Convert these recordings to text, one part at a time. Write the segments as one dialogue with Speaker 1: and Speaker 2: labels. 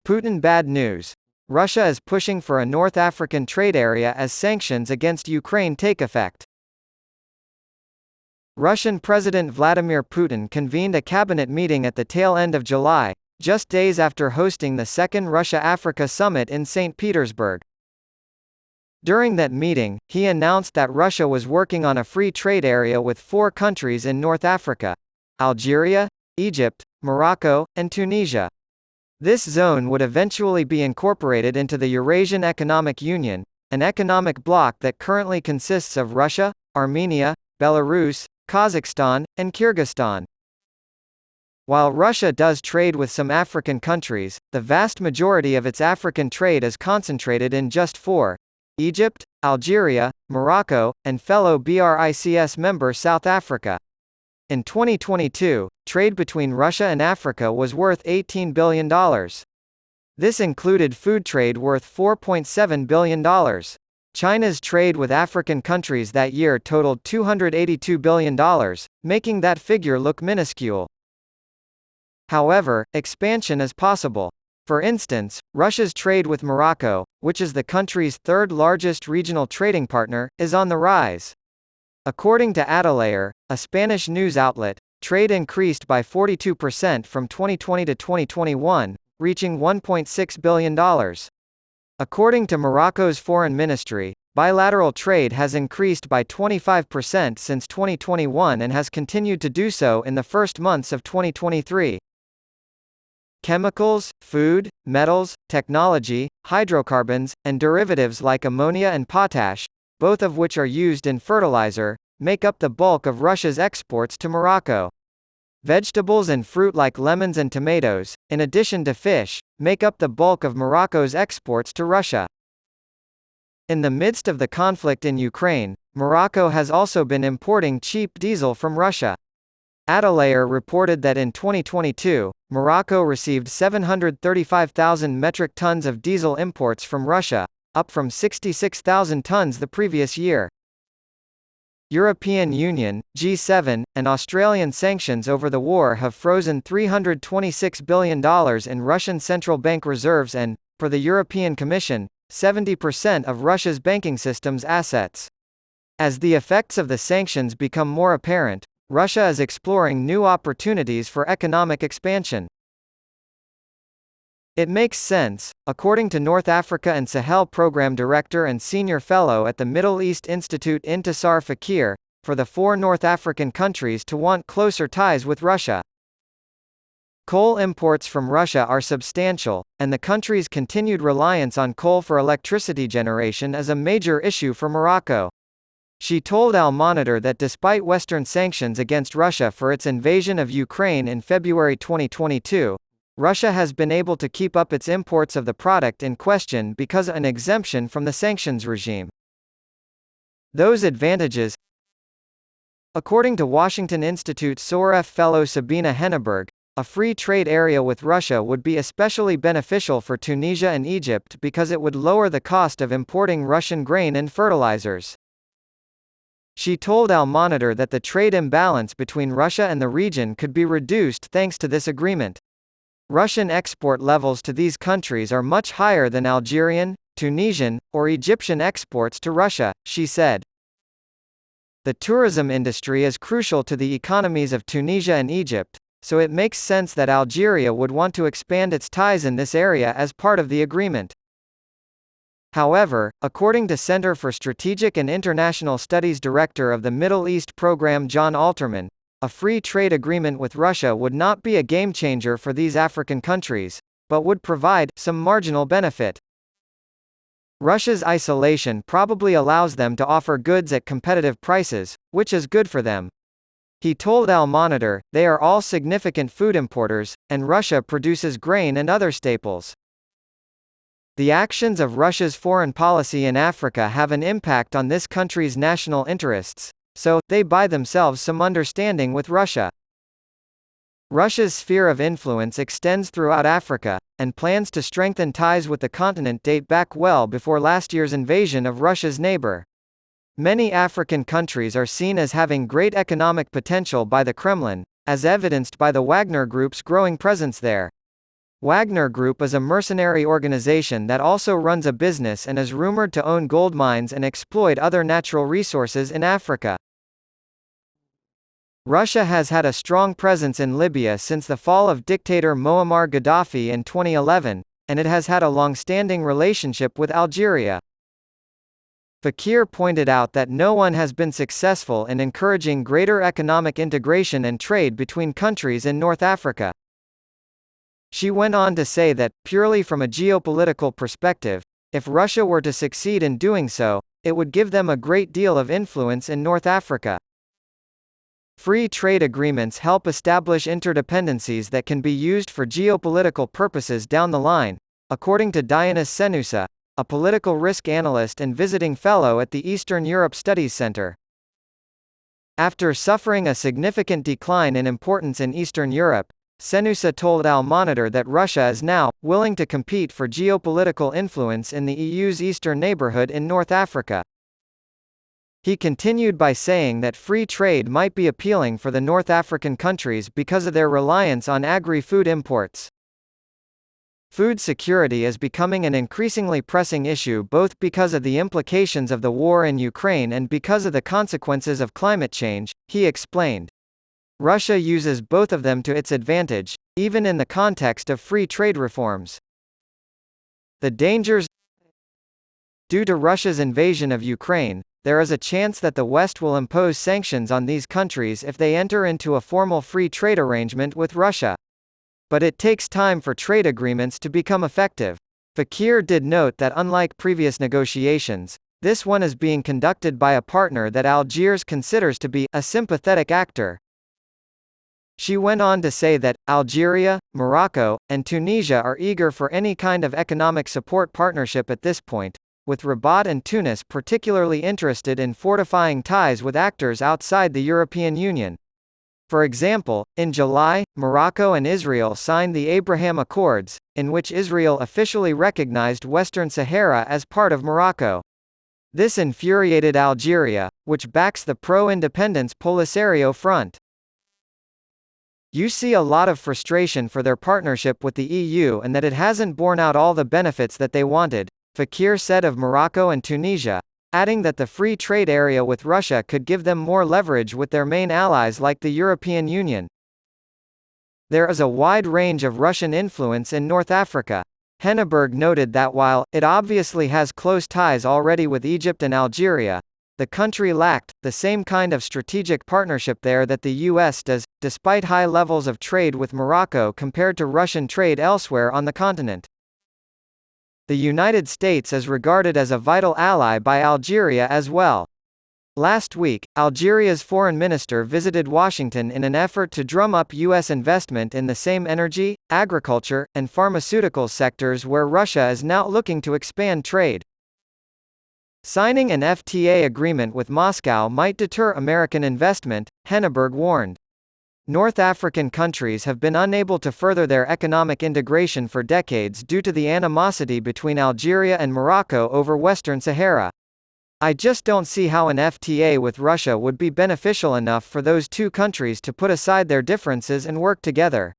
Speaker 1: Putin Bad News Russia is pushing for a North African trade area as sanctions against Ukraine take effect. Russian President Vladimir Putin convened a cabinet meeting at the tail end of July, just days after hosting the second Russia-Africa summit in St. Petersburg. During that meeting, he announced that Russia was working on a free trade area with 4 countries in North Africa: Algeria, Egypt, Morocco, and Tunisia. This zone would eventually be incorporated into the Eurasian Economic Union, an economic bloc that currently consists of Russia, Armenia, Belarus, Kazakhstan, and Kyrgyzstan. While Russia does trade with some African countries, the vast majority of its African trade is concentrated in just 4: Egypt, Algeria, Morocco, and fellow BRICS member South Africa. In 2022, trade between Russia and Africa was worth $18 billion. This included food trade worth $4.7 billion. China's trade with African countries that year totaled $282 billion, making that figure look minuscule. However, expansion is possible. For instance, Russia's trade with Morocco, which is the country's third-largest regional trading partner, is on the rise. According to Atalayer, a Spanish news outlet, trade increased by 42% from 2020 to 2021, reaching $1.6 billion. According to Morocco's foreign ministry, bilateral trade has increased by 25% since 2021 and has continued to do so in the first months of 2023. Chemicals, food, metals, technology, hydrocarbons, and derivatives like ammonia and potash, both of which are used in fertilizer, make up the bulk of Russia's exports to Morocco. Vegetables and fruit like lemons and tomatoes, in addition to fish, make up the bulk of Morocco's exports to Russia. In the midst of the conflict in Ukraine, Morocco has also been importing cheap diesel from Russia. Atalayer reported that in 2022, Morocco received 735,000 metric tons of diesel imports from Russia, up from 66,000 tons the previous year. European Union, G7, and Australian sanctions over the war have frozen $326 billion in Russian central bank reserves and, per the European Commission, 70% of Russia's banking system's assets. As the effects of the sanctions become more apparent, Russia is exploring new opportunities for economic expansion. It makes sense, according to North Africa and Sahel Program Director and Senior Fellow at the Middle East Institute Intisar Fakir, for the 4 North African countries to want closer ties with Russia. Coal imports from Russia are substantial, and the country's continued reliance on coal for electricity generation is a major issue for Morocco. She told Al Monitor that despite Western sanctions against Russia for its invasion of Ukraine in February 2022, Russia has been able to keep up its imports of the product in question because of an exemption from the sanctions regime. Those advantages. According to Washington Institute SORF fellow Sabina Henneberg, a free trade area with Russia would be especially beneficial for Tunisia and Egypt because it would lower the cost of importing Russian grain and fertilizers. She told Al Monitor that the trade imbalance between Russia and the region could be reduced thanks to this agreement. Russian export levels to these countries are much higher than Algerian, Tunisian, or Egyptian exports to Russia, she said. The tourism industry is crucial to the economies of Tunisia and Egypt, so it makes sense that Algeria would want to expand its ties in this area as part of the agreement. However, according to Center for Strategic and International Studies Director of the Middle East Program John Alterman, a free trade agreement with Russia would not be a game-changer for these African countries, but would provide some marginal benefit. Russia's isolation probably allows them to offer goods at competitive prices, which is good for them. He told Al Monitor, they are all significant food importers, and Russia produces grain and other staples. The actions of Russia's foreign policy in Africa have an impact on this country's national interests, so they buy themselves some understanding with Russia. Russia's sphere of influence extends throughout Africa, and plans to strengthen ties with the continent date back well before last year's invasion of Russia's neighbor. Many African countries are seen as having great economic potential by the Kremlin, as evidenced by the Wagner Group's growing presence there. Wagner Group is a mercenary organization that also runs a business and is rumored to own gold mines and exploit other natural resources in Africa. Russia has had a strong presence in Libya since the fall of dictator Muammar Gaddafi in 2011, and it has had a long-standing relationship with Algeria. Fakir pointed out that no one has been successful in encouraging greater economic integration and trade between countries in North Africa. She went on to say that, purely from a geopolitical perspective, if Russia were to succeed in doing so, it would give them a great deal of influence in North Africa. Free trade agreements help establish interdependencies that can be used for geopolitical purposes down the line, according to Dionysus Senousa, a political risk analyst and visiting fellow at the Eastern Europe Studies Center. After suffering a significant decline in importance in Eastern Europe, Senousa told Al Monitor that Russia is now willing to compete for geopolitical influence in the EU's eastern neighborhood in North Africa. He continued by saying that free trade might be appealing for the North African countries because of their reliance on agri-food imports. Food security is becoming an increasingly pressing issue both because of the implications of the war in Ukraine and because of the consequences of climate change, he explained. Russia uses both of them to its advantage, even in the context of free trade reforms. The dangers. Due to Russia's invasion of Ukraine, there is a chance that the West will impose sanctions on these countries if they enter into a formal free trade arrangement with Russia. But it takes time for trade agreements to become effective. Fakir did note that unlike previous negotiations, this one is being conducted by a partner that Algiers considers to be a sympathetic actor. She went on to say that Algeria, Morocco, and Tunisia are eager for any kind of economic support partnership at this point, with Rabat and Tunis particularly interested in fortifying ties with actors outside the European Union. For example, in July, Morocco and Israel signed the Abraham Accords, in which Israel officially recognized Western Sahara as part of Morocco. This infuriated Algeria, which backs the pro-independence Polisario Front. You see a lot of frustration for their partnership with the EU and that it hasn't borne out all the benefits that they wanted, Fakir said of Morocco and Tunisia, adding that the free trade area with Russia could give them more leverage with their main allies like the European Union. There is a wide range of Russian influence in North Africa. Henneberg noted that while it obviously has close ties already with Egypt and Algeria, the country lacked the same kind of strategic partnership there that the US does, despite high levels of trade with Morocco compared to Russian trade elsewhere on the continent. The United States is regarded as a vital ally by Algeria as well. Last week, Algeria's foreign minister visited Washington in an effort to drum up U.S. investment in the same energy, agriculture, and pharmaceutical sectors where Russia is now looking to expand trade. Signing an FTA agreement with Moscow might deter American investment, Henneberg warned. North African countries have been unable to further their economic integration for decades due to the animosity between Algeria and Morocco over Western Sahara. I just don't see how an FTA with Russia would be beneficial enough for those two countries to put aside their differences and work together.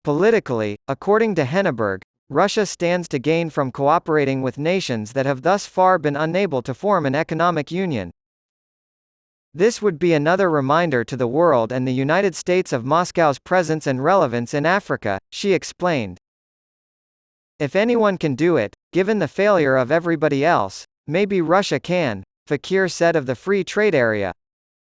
Speaker 1: Politically, according to Henneberg, Russia stands to gain from cooperating with nations that have thus far been unable to form an economic union. This would be another reminder to the world and the United States of Moscow's presence and relevance in Africa, she explained. If anyone can do it, given the failure of everybody else, maybe Russia can, Fakir said of the free trade area.